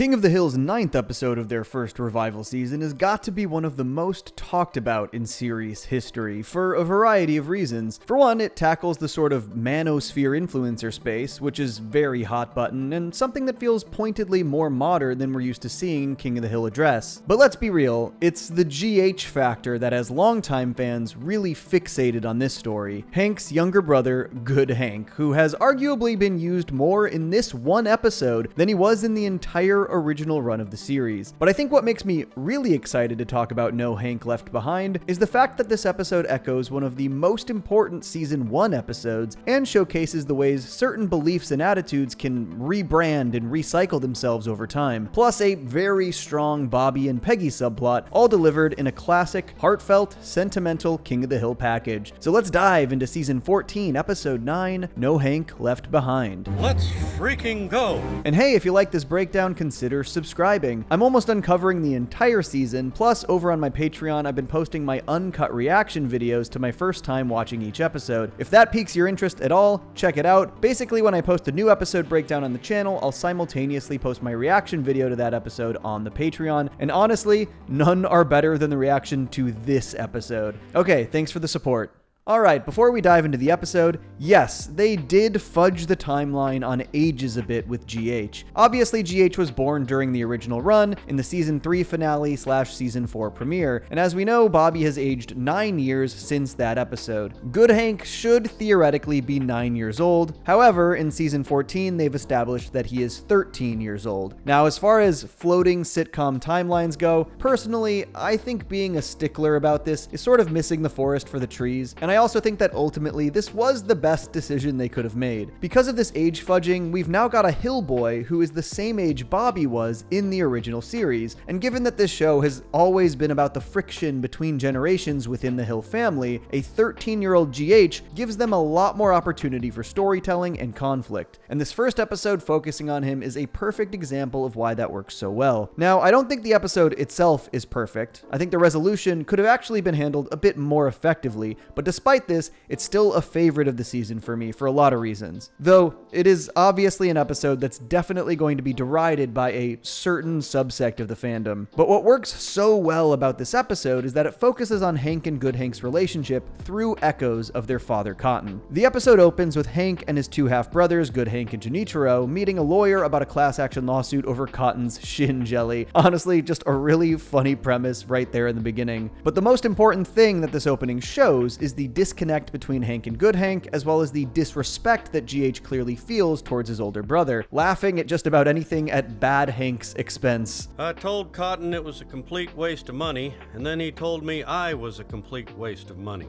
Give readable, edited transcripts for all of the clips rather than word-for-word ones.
King of the Hill's 9th episode of their first revival season has got to be one of the most talked about in series history, for a variety of reasons. For one, it tackles the sort of Manosphere influencer space, which is very hot button, and something that feels pointedly more modern than we're used to seeing King of the Hill address. But let's be real, it's the GH factor that has longtime fans really fixated on this story. Hank's younger brother, Good Hank, who has arguably been used more in this one episode than he was in the entire original run of the series. But I think what makes me really excited to talk about No Hank Left Behind is the fact that this episode echoes one of the most important season 1 episodes and showcases the ways certain beliefs and attitudes can rebrand and recycle themselves over time, plus a very strong Bobby and Peggy subplot, all delivered in a classic, heartfelt, sentimental King of the Hill package. So let's dive into season 14, episode 9, No Hank Left Behind. Let's freaking go! And hey, if you like this breakdown, consider subscribing. I'm almost uncovering the entire season, plus over on my Patreon, I've been posting my uncut reaction videos to my first time watching each episode. If that piques your interest at all, check it out. Basically, when I post a new episode breakdown on the channel, I'll simultaneously post my reaction video to that episode on the Patreon, and honestly, none are better than the reaction to this episode. Okay, thanks for the support. Alright, before we dive into the episode, yes, they did fudge the timeline on ages a bit with GH. Obviously, GH was born during the original run, in the season 3 finale / season 4 premiere, and as we know, Bobby has aged 9 years since that episode. Good Hank should theoretically be 9 years old, however, in season 14, they've established that he is 13 years old. Now, as far as floating sitcom timelines go, personally, I think being a stickler about this is sort of missing the forest for the trees, and I also think that ultimately this was the best decision they could have made. Because of this age fudging, we've now got a Hill boy who is the same age Bobby was in the original series, and given that this show has always been about the friction between generations within the Hill family, a 13-year-old GH gives them a lot more opportunity for storytelling and conflict, and this first episode focusing on him is a perfect example of why that works so well. Now, I don't think the episode itself is perfect. I think the resolution could have actually been handled a bit more effectively, but despite this, it's still a favorite of the season for me for a lot of reasons. Though, it is obviously an episode that's definitely going to be derided by a certain subsect of the fandom. But what works so well about this episode is that it focuses on Hank and Good Hank's relationship through echoes of their father Cotton. The episode opens with Hank and his two half-brothers, Good Hank and Junichiro, meeting a lawyer about a class action lawsuit over Cotton's shin jelly. Honestly, just a really funny premise right there in the beginning. But the most important thing that this opening shows is the disconnect between Hank and Good Hank, as well as the disrespect that GH clearly feels towards his older brother, laughing at just about anything at bad Hank's expense. I told Cotton it was a complete waste of money, and then he told me I was a complete waste of money.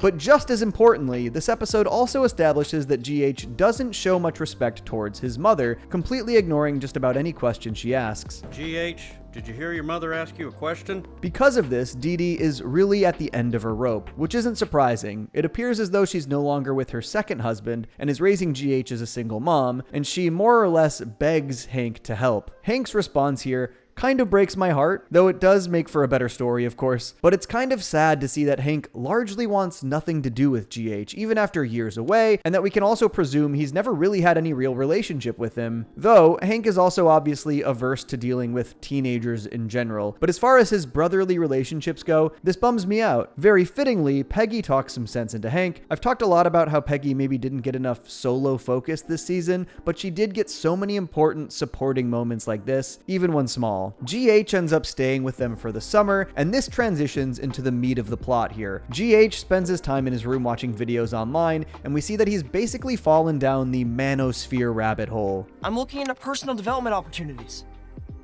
But just as importantly, this episode also establishes that GH doesn't show much respect towards his mother, completely ignoring just about any question she asks. GH, did you hear your mother ask you a question? Because of this, Dee Dee is really at the end of her rope, which isn't surprising. It appears as though she's no longer with her second husband and is raising GH as a single mom, and she more or less begs Hank to help. Hank's response here kind of breaks my heart, though it does make for a better story, of course. But it's kind of sad to see that Hank largely wants nothing to do with GH, even after years away, and that we can also presume he's never really had any real relationship with him. Though, Hank is also obviously averse to dealing with teenagers in general. But as far as his brotherly relationships go, this bums me out. Very fittingly, Peggy talks some sense into Hank. I've talked a lot about how Peggy maybe didn't get enough solo focus this season, but she did get so many important supporting moments like this, even when small. GH ends up staying with them for the summer, and this transitions into the meat of the plot here. GH spends his time in his room watching videos online, and we see that he's basically fallen down the Manosphere rabbit hole. I'm looking into personal development opportunities.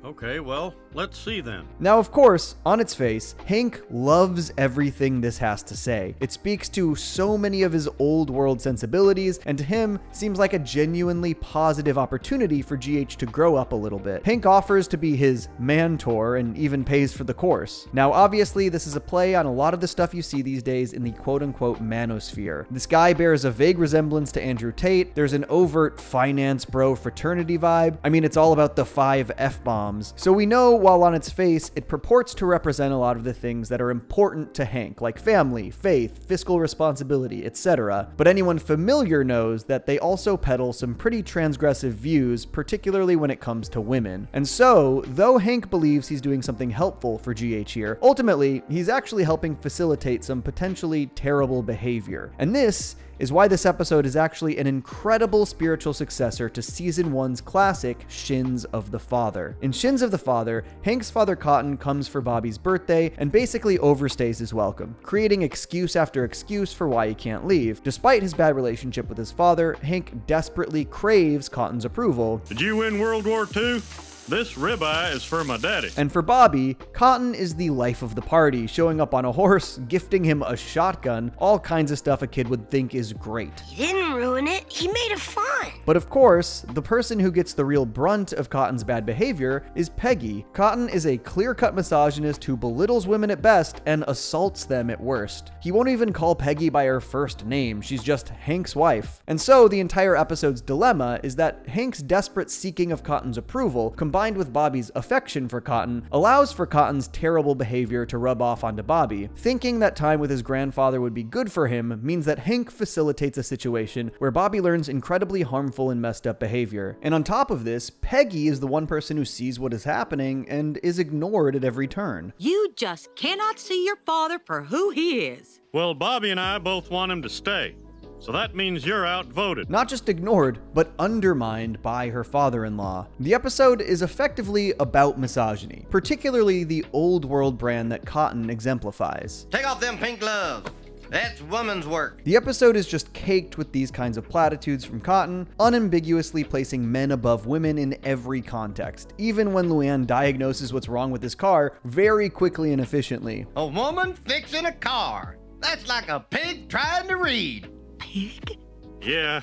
Okay, well, let's see then. Now, of course, on its face, Hank loves everything this has to say. It speaks to so many of his old world sensibilities, and to him, seems like a genuinely positive opportunity for GH to grow up a little bit. Hank offers to be his mentor and even pays for the course. Now, obviously, this is a play on a lot of the stuff you see these days in the quote-unquote manosphere. This guy bears a vague resemblance to Andrew Tate. There's an overt finance bro fraternity vibe. I mean, it's all about the 5 F-bombs. moms. So we know while on its face, it purports to represent a lot of the things that are important to Hank, like family, faith, fiscal responsibility, etc. But anyone familiar knows that they also peddle some pretty transgressive views, particularly when it comes to women. And so, though Hank believes he's doing something helpful for GH here, ultimately, he's actually helping facilitate some potentially terrible behavior. And this is why this episode is actually an incredible spiritual successor to Season 1's classic, Shins of the Father. In Shins of the Father, Hank's father Cotton comes for Bobby's birthday and basically overstays his welcome, creating excuse after excuse for why he can't leave. Despite his bad relationship with his father, Hank desperately craves Cotton's approval. Did you win World War II? This ribeye is for my daddy. And for Bobby, Cotton is the life of the party, showing up on a horse, gifting him a shotgun, all kinds of stuff a kid would think is great. He didn't ruin it, he made it fun. But of course, the person who gets the real brunt of Cotton's bad behavior is Peggy. Cotton is a clear-cut misogynist who belittles women at best and assaults them at worst. He won't even call Peggy by her first name, she's just Hank's wife. And so the entire episode's dilemma is that Hank's desperate seeking of Cotton's approval, combined with Bobby's affection for Cotton, allows for Cotton's terrible behavior to rub off onto Bobby. Thinking that time with his grandfather would be good for him means that Hank facilitates a situation where Bobby learns incredibly harmful and messed up behavior. And on top of this, Peggy is the one person who sees what is happening and is ignored at every turn. You just cannot see your father for who he is. Well, Bobby and I both want him to stay. So that means you're outvoted. Not just ignored, but undermined by her father-in-law. The episode is effectively about misogyny, particularly the old world brand that Cotton exemplifies. Take off them pink gloves. That's woman's work. The episode is just caked with these kinds of platitudes from Cotton, unambiguously placing men above women in every context, even when Luann diagnoses what's wrong with his car very quickly and efficiently. A woman fixing a car. That's like a pig trying to read. Pig? Yeah.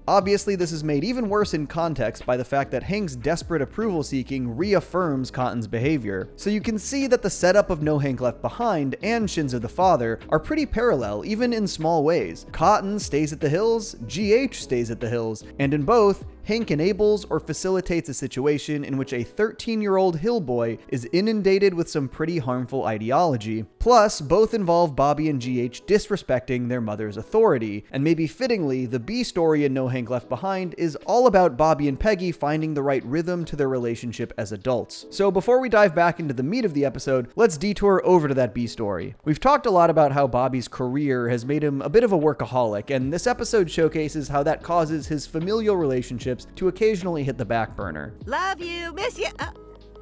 Obviously, this is made even worse in context by the fact that Hank's desperate approval seeking reaffirms Cotton's behavior. So you can see that the setup of No Hank Left Behind and Shins of the Father are pretty parallel, even in small ways. Cotton stays at the hills, GH stays at the hills, and in both, Hank enables or facilitates a situation in which a 13-year-old hill boy is inundated with some pretty harmful ideology. Plus, both involve Bobby and GH disrespecting their mother's authority, and maybe fittingly, the B story in No Hank Left Behind is all about Bobby and Peggy finding the right rhythm to their relationship as adults. So before we dive back into the meat of the episode, let's detour over to that B story. We've talked a lot about how Bobby's career has made him a bit of a workaholic, and this episode showcases how that causes his familial relationships to occasionally hit the back burner. Love you, miss you.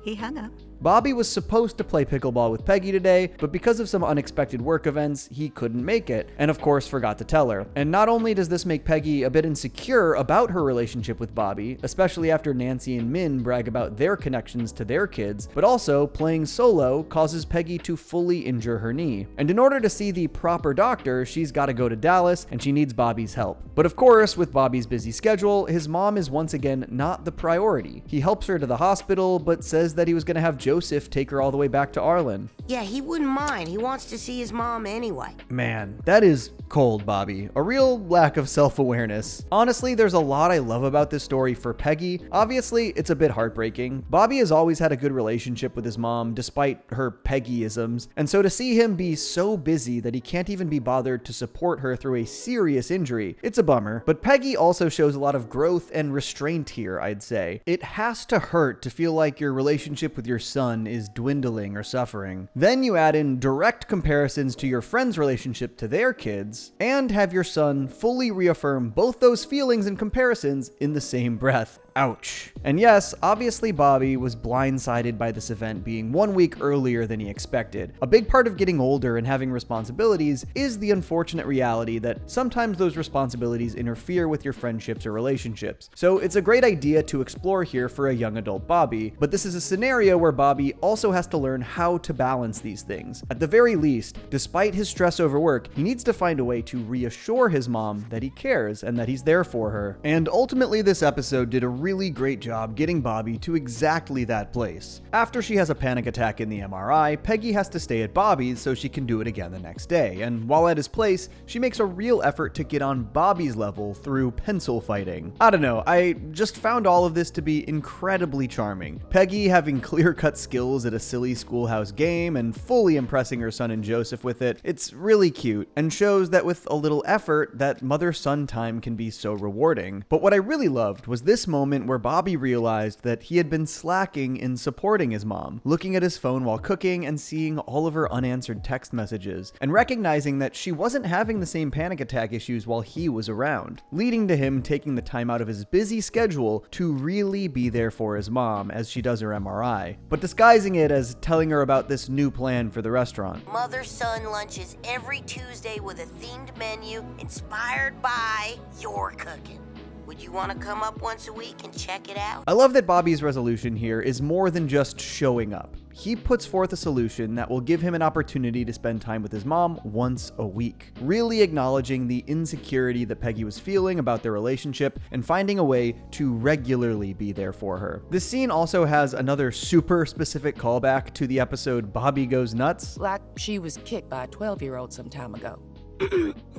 He hung up. Bobby was supposed to play pickleball with Peggy today, but because of some unexpected work events, he couldn't make it, and of course forgot to tell her. And not only does this make Peggy a bit insecure about her relationship with Bobby, especially after Nancy and Min brag about their connections to their kids, but also playing solo causes Peggy to fully injure her knee. And in order to see the proper doctor, she's got to go to Dallas, and she needs Bobby's help. But of course, with Bobby's busy schedule, his mom is once again not the priority. He helps her to the hospital, but says that he was going to have Joseph take her all the way back to Arlen. Yeah, he wouldn't mind. He wants to see his mom anyway. Man, that is cold, Bobby. A real lack of self-awareness. Honestly, there's a lot I love about this story for Peggy. Obviously, it's a bit heartbreaking. Bobby has always had a good relationship with his mom, despite her Peggy-isms, and so to see him be so busy that he can't even be bothered to support her through a serious injury, it's a bummer. But Peggy also shows a lot of growth and restraint here, I'd say. It has to hurt to feel like your relationship with your son is dwindling or suffering. Then you add in direct comparisons to your friend's relationship to their kids, and have your son fully reaffirm both those feelings and comparisons in the same breath. Ouch. And yes, obviously Bobby was blindsided by this event being 1 week earlier than he expected. A big part of getting older and having responsibilities is the unfortunate reality that sometimes those responsibilities interfere with your friendships or relationships. So it's a great idea to explore here for a young adult Bobby, but this is a scenario where Bobby also has to learn how to balance these things. At the very least, despite his stress over work, he needs to find a way to reassure his mom that he cares and that he's there for her. And ultimately this episode did a really great job getting Bobby to exactly that place. After she has a panic attack in the MRI, Peggy has to stay at Bobby's so she can do it again the next day, and while at his place, she makes a real effort to get on Bobby's level through pencil fighting. I don't know, I just found all of this to be incredibly charming. Peggy having clear-cut skills at a silly schoolhouse game and fully impressing her son and Joseph with it, it's really cute, and shows that with a little effort, that mother-son time can be so rewarding. But what I really loved was this moment where Bobby realized that he had been slacking in supporting his mom, looking at his phone while cooking and seeing all of her unanswered text messages, and recognizing that she wasn't having the same panic attack issues while he was around, leading to him taking the time out of his busy schedule to really be there for his mom as she does her MRI, but disguising it as telling her about this new plan for the restaurant. Mother-son lunches every Tuesday with a themed menu inspired by your cooking. Would you want to come up once a week and check it out? I love that Bobby's resolution here is more than just showing up. He puts forth a solution that will give him an opportunity to spend time with his mom once a week, really acknowledging the insecurity that Peggy was feeling about their relationship and finding a way to regularly be there for her. This scene also has another super specific callback to the episode Bobby Goes Nuts. Like she was kicked by a 12-year-old some time ago.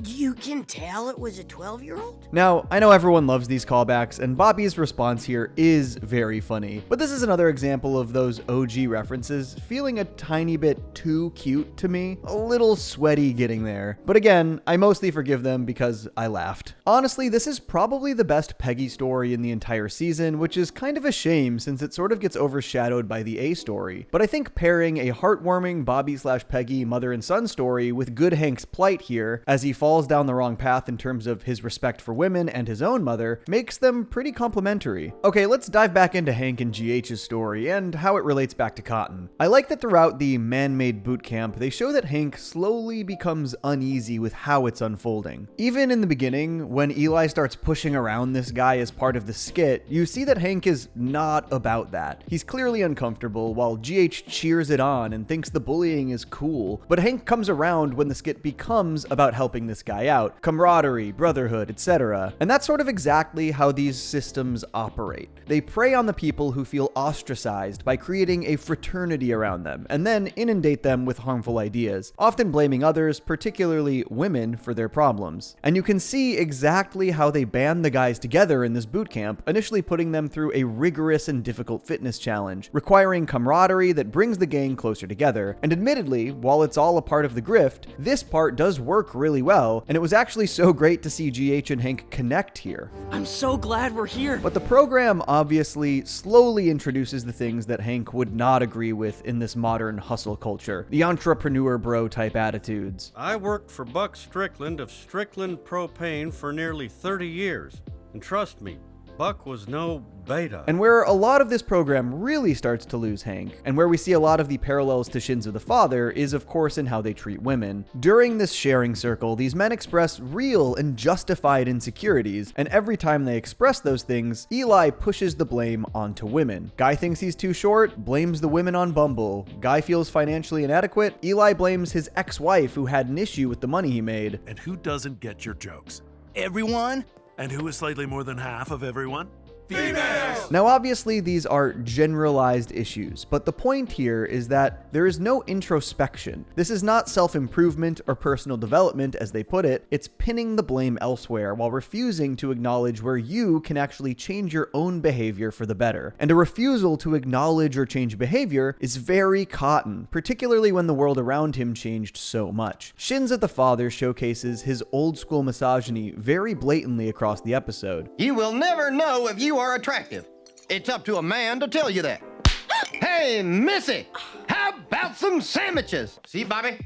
You can tell it was a 12-year-old? Now, I know everyone loves these callbacks, and Bobby's response here is very funny, but this is another example of those OG references feeling a tiny bit too cute to me, a little sweaty getting there. But again, I mostly forgive them because I laughed. Honestly, this is probably the best Peggy story in the entire season, which is kind of a shame since it sort of gets overshadowed by the A story. But I think pairing a heartwarming Bobby/Peggy mother and son story with good Hank's plight here, as he falls down the wrong path in terms of his respect for women and his own mother, makes them pretty complementary. Okay, let's dive back into Hank and GH's story and how it relates back to Cotton. I like that throughout the man-made boot camp, they show that Hank slowly becomes uneasy with how it's unfolding. Even in the beginning, when Eli starts pushing around this guy as part of the skit, you see that Hank is not about that. He's clearly uncomfortable while GH cheers it on and thinks the bullying is cool, but Hank comes around when the skit becomes about helping this guy out, camaraderie, brotherhood, etc. And that's sort of exactly how these systems operate. They prey on the people who feel ostracized by creating a fraternity around them, and then inundate them with harmful ideas, often blaming others, particularly women, for their problems. And you can see exactly how they band the guys together in this boot camp, initially putting them through a rigorous and difficult fitness challenge, requiring camaraderie that brings the gang closer together. And admittedly, while it's all a part of the grift, this part does work really well, and it was actually so great to see GH and Hank connect here. I'm so glad we're here. But the program obviously slowly introduces the things that Hank would not agree with in this modern hustle culture, the entrepreneur bro type attitudes. I worked for Buck Strickland of Strickland Propane for nearly 30 years, and trust me, Buck was no beta. And where a lot of this program really starts to lose Hank, and where we see a lot of the parallels to Shins of the Father, is of course in how they treat women. During this sharing circle, these men express real and justified insecurities, and every time they express those things, Eli pushes the blame onto women. Guy thinks he's too short, blames the women on Bumble. Guy feels financially inadequate, Eli blames his ex-wife who had an issue with the money he made. And who doesn't get your jokes? Everyone? And who is slightly more than half of everyone? Females! Now obviously these are generalized issues, but the point here is that there is no introspection. This is not self-improvement or personal development as they put it, it's pinning the blame elsewhere while refusing to acknowledge where you can actually change your own behavior for the better. And a refusal to acknowledge or change behavior is very Cotton, particularly when the world around him changed so much. Shins of the Father showcases his old school misogyny very blatantly across the episode. You will never know if you are attractive. It's up to a man to tell you that. Hey, Missy, how about some sandwiches? See, Bobby?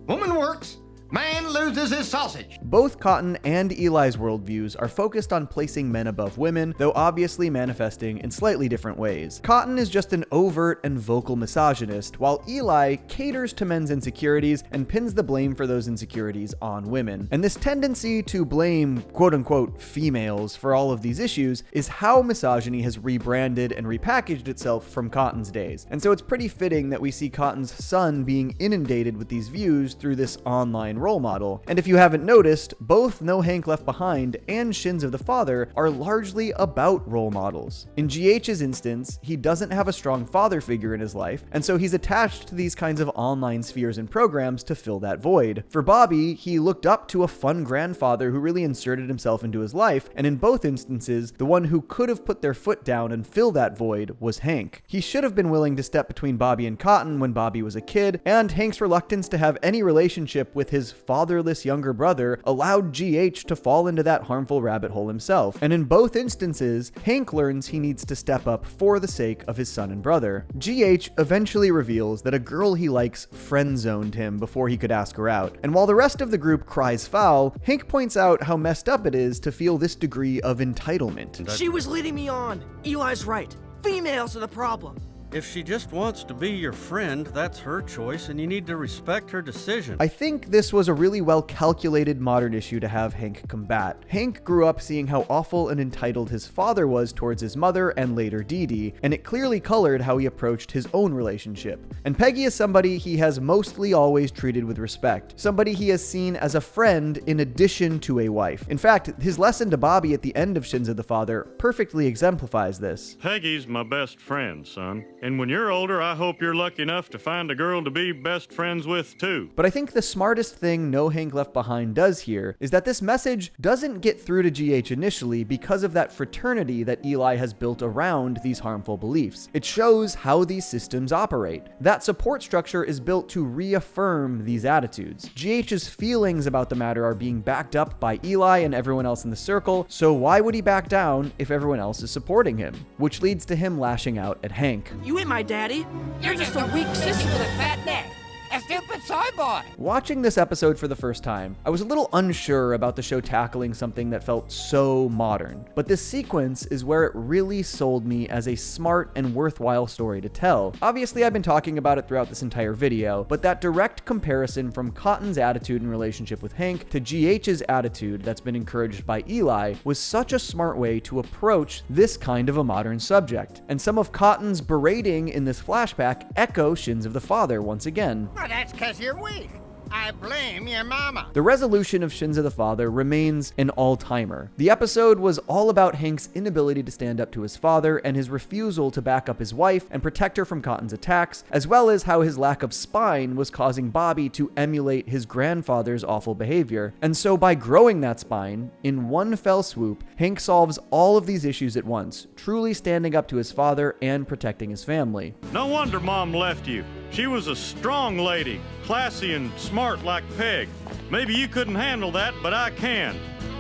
Woman works, man loses his sausage. Both Cotton and Eli's worldviews are focused on placing men above women, though obviously manifesting in slightly different ways. Cotton is just an overt and vocal misogynist, while Eli caters to men's insecurities and pins the blame for those insecurities on women. And this tendency to blame quote-unquote females for all of these issues is how misogyny has rebranded and repackaged itself from Cotton's days. And so it's pretty fitting that we see Cotton's son being inundated with these views through this online role model. And if you haven't noticed, both No Hank Left Behind and Shins of the Father are largely about role models. In GH's instance, he doesn't have a strong father figure in his life, and so he's attached to these kinds of online spheres and programs to fill that void. For Bobby, he looked up to a fun grandfather who really inserted himself into his life, and in both instances, the one who could have put their foot down and fill that void was Hank. He should have been willing to step between Bobby and Cotton when Bobby was a kid, and Hank's reluctance to have any relationship with his fatherless younger brother allowed GH to fall into that harmful rabbit hole himself. And in both instances, Hank learns he needs to step up for the sake of his son and brother. GH eventually reveals that a girl he likes friend-zoned him before he could ask her out. And while the rest of the group cries foul, Hank points out how messed up it is to feel this degree of entitlement. She was leading me on. Eli's right. Females are the problem. If she just wants to be your friend, that's her choice, and you need to respect her decision. I think this was a really well-calculated modern issue to have Hank combat. Hank grew up seeing how awful and entitled his father was towards his mother and later Dee Dee, and it clearly colored how he approached his own relationship. And Peggy is somebody he has mostly always treated with respect, somebody he has seen as a friend in addition to a wife. In fact, his lesson to Bobby at the end of Shins of the Father perfectly exemplifies this. Peggy's my best friend, son. And when you're older, I hope you're lucky enough to find a girl to be best friends with, too. But I think the smartest thing No Hank Left Behind does here is that this message doesn't get through to GH initially because of that fraternity that Eli has built around these harmful beliefs. It shows how these systems operate. That support structure is built to reaffirm these attitudes. GH's feelings about the matter are being backed up by Eli and everyone else in the circle, so why would he back down if everyone else is supporting him? Which leads to him lashing out at Hank. You ain't my daddy. You're just a weak sissy with a fat neck. A stupid soy boy. Watching this episode for the first time, I was a little unsure about the show tackling something that felt so modern, but this sequence is where it really sold me as a smart and worthwhile story to tell. Obviously, I've been talking about it throughout this entire video, but that direct comparison from Cotton's attitude and relationship with Hank to GH's attitude that's been encouraged by Eli was such a smart way to approach this kind of a modern subject. And some of Cotton's berating in this flashback echo Shins of the Father once again. Well, that's 'cause you're weak. I blame your mama. The resolution of Shins of the Father remains an all-timer. The episode was all about Hank's inability to stand up to his father and his refusal to back up his wife and protect her from Cotton's attacks, as well as how his lack of spine was causing Bobby to emulate his grandfather's awful behavior. And so by growing that spine, in one fell swoop, Hank solves all of these issues at once, truly standing up to his father and protecting his family. No wonder Mom left you. She was a strong lady, classy and smart like Peg. Maybe you couldn't handle that, but I can.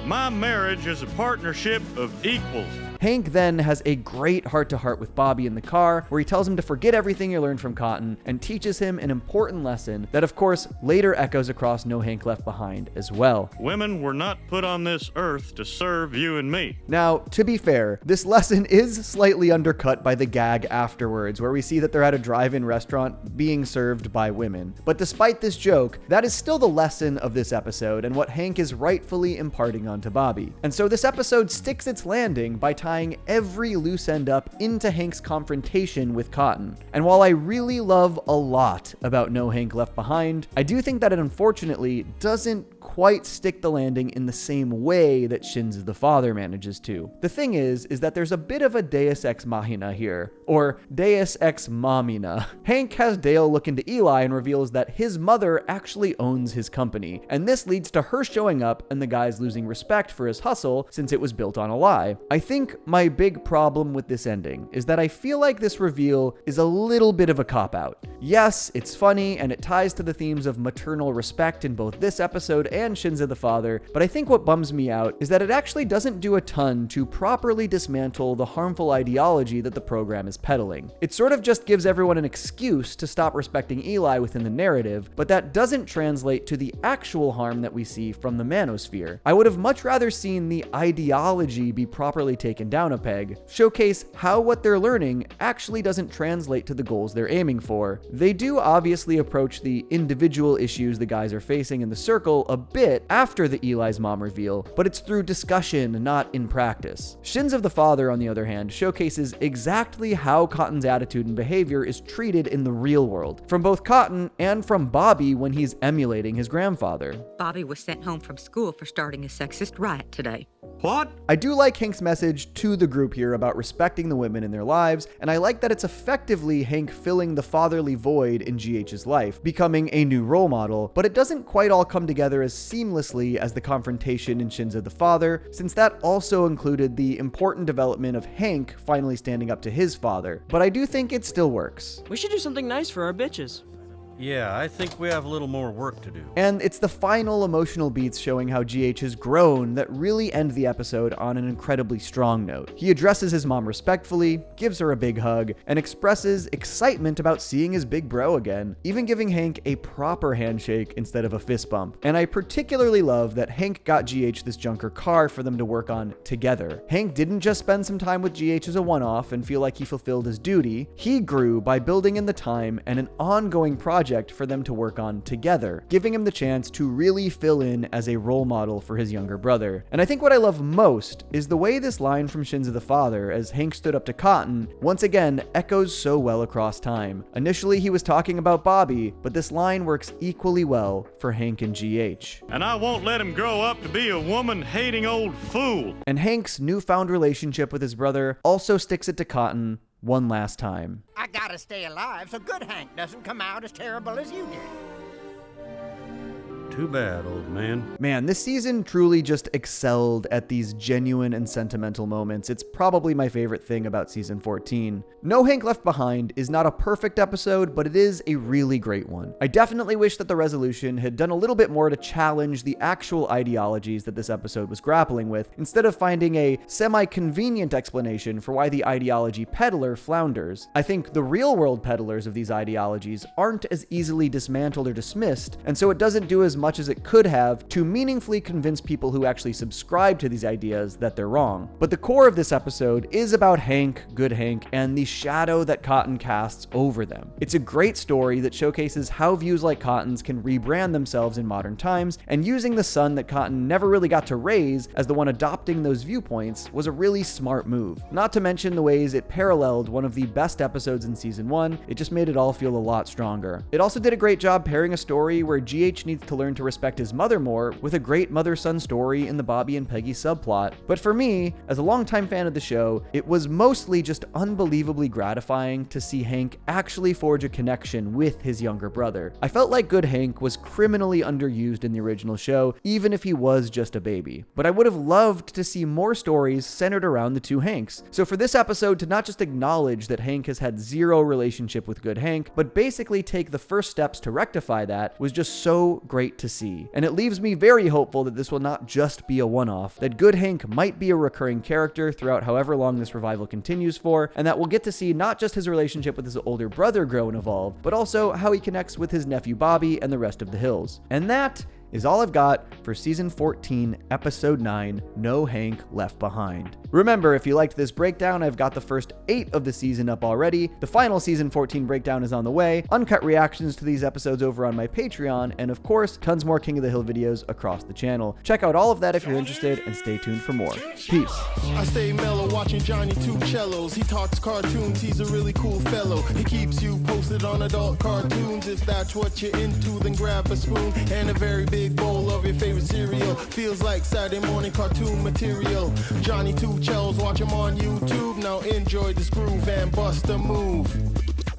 My marriage is a partnership of equals. Hank then has a great heart-to-heart with Bobby in the car, where he tells him to forget everything he learned from Cotton and teaches him an important lesson that, of course, later echoes across No Hank Left Behind as well. Women were not put on this earth to serve you and me. Now, to be fair, this lesson is slightly undercut by the gag afterwards, where we see that they're at a drive-in restaurant being served by women. But despite this joke, that is still the lesson of this episode and what Hank is rightfully imparting onto Bobby. And so this episode sticks its landing by tying every loose end up into Hank's confrontation with Cotton. And while I really love a lot about No Hank Left Behind, I do think that it unfortunately doesn't quite stick the landing in the same way that Shins of the Father manages to. The thing is that there's a bit of a deus ex machina here, or deus ex mamina. Hank has Dale look into Eli and reveals that his mother actually owns his company, and this leads to her showing up and the guys losing respect for his hustle since it was built on a lie. I think my big problem with this ending is that I feel like this reveal is a little bit of a cop-out. Yes, it's funny and it ties to the themes of maternal respect in both this episode and Shins of the Father, but I think what bums me out is that it actually doesn't do a ton to properly dismantle the harmful ideology that the program is peddling. It sort of just gives everyone an excuse to stop respecting Eli within the narrative, but that doesn't translate to the actual harm that we see from the Manosphere. I would have much rather seen the ideology be properly taken taken down a peg, showcase how what they're learning actually doesn't translate to the goals they're aiming for. They do obviously approach the individual issues the guys are facing in the circle a bit after the Eli's mom reveal, but it's through discussion, not in practice. Shins of the Father, on the other hand, showcases exactly how Cotton's attitude and behavior is treated in the real world, from both Cotton and from Bobby when he's emulating his grandfather. Bobby was sent home from school for starting a sexist riot today. What? I do like Hank's message to the group here about respecting the women in their lives, and I like that it's effectively Hank filling the fatherly void in GH's life, becoming a new role model, but it doesn't quite all come together as seamlessly as the confrontation in Shins of the Father, since that also included the important development of Hank finally standing up to his father. But I do think it still works. We should do something nice for our bitches. Yeah, I think we have a little more work to do. And it's the final emotional beats showing how GH has grown that really end the episode on an incredibly strong note. He addresses his mom respectfully, gives her a big hug, and expresses excitement about seeing his big bro again, even giving Hank a proper handshake instead of a fist bump. And I particularly love that Hank got GH this junker car for them to work on together. Hank didn't just spend some time with GH as a one-off and feel like he fulfilled his duty. He grew by building in the time and an ongoing project for them to work on together, giving him the chance to really fill in as a role model for his younger brother. And I think what I love most is the way this line from Shins of the Father, as Hank stood up to Cotton, once again echoes so well across time. Initially he was talking about Bobby, but this line works equally well for Hank and GH. And I won't let him grow up to be a woman-hating old fool. And Hank's newfound relationship with his brother also sticks it to Cotton one last time. I gotta stay alive so good Hank doesn't come out as terrible as you did. Too bad, old man. Man, this season truly just excelled at these genuine and sentimental moments. It's probably my favorite thing about season 14. No Hank Left Behind is not a perfect episode, but it is a really great one. I definitely wish that the resolution had done a little bit more to challenge the actual ideologies that this episode was grappling with, instead of finding a semi-convenient explanation for why the ideology peddler flounders. I think the real-world peddlers of these ideologies aren't as easily dismantled or dismissed, and so it doesn't do as much as it could have to meaningfully convince people who actually subscribe to these ideas that they're wrong. But the core of this episode is about Hank, good Hank, and the shadow that Cotton casts over them. It's a great story that showcases how views like Cotton's can rebrand themselves in modern times, and using the son that Cotton never really got to raise as the one adopting those viewpoints was a really smart move. Not to mention the ways it paralleled one of the best episodes in season 1, it just made it all feel a lot stronger. It also did a great job pairing a story where GH needs to learn to respect his mother more with a great mother-son story in the Bobby and Peggy subplot. But for me, as a longtime fan of the show, it was mostly just unbelievably gratifying to see Hank actually forge a connection with his younger brother. I felt like good Hank was criminally underused in the original show, even if he was just a baby. But I would have loved to see more stories centered around the two Hanks. So for this episode to not just acknowledge that Hank has had zero relationship with good Hank, but basically take the first steps to rectify that was just so great to see. And it leaves me very hopeful that this will not just be a one-off, that good Hank might be a recurring character throughout however long this revival continues for, and that we'll get to see not just his relationship with his older brother grow and evolve, but also how he connects with his nephew Bobby and the rest of the Hills. And that is all I've got for season 14, episode 9, No Hank Left Behind. Remember, if you liked this breakdown, I've got the first 8 of the season up already. The final season 14 breakdown is on the way, uncut reactions to these episodes over on my Patreon, and of course, tons more King of the Hill videos across the channel. Check out all of that if you're interested, and stay tuned for more. Peace. I stay mellow watching Johnny two cellos. He talks cartoons, he's a really cool fellow. He keeps you posted on adult cartoons. If that's what you're into, then grab a spoon and a very big bowl of your favorite cereal. Feels like Saturday morning cartoon material. Johnny two cellos, watch him on YouTube. Now enjoy this groove and bust a move.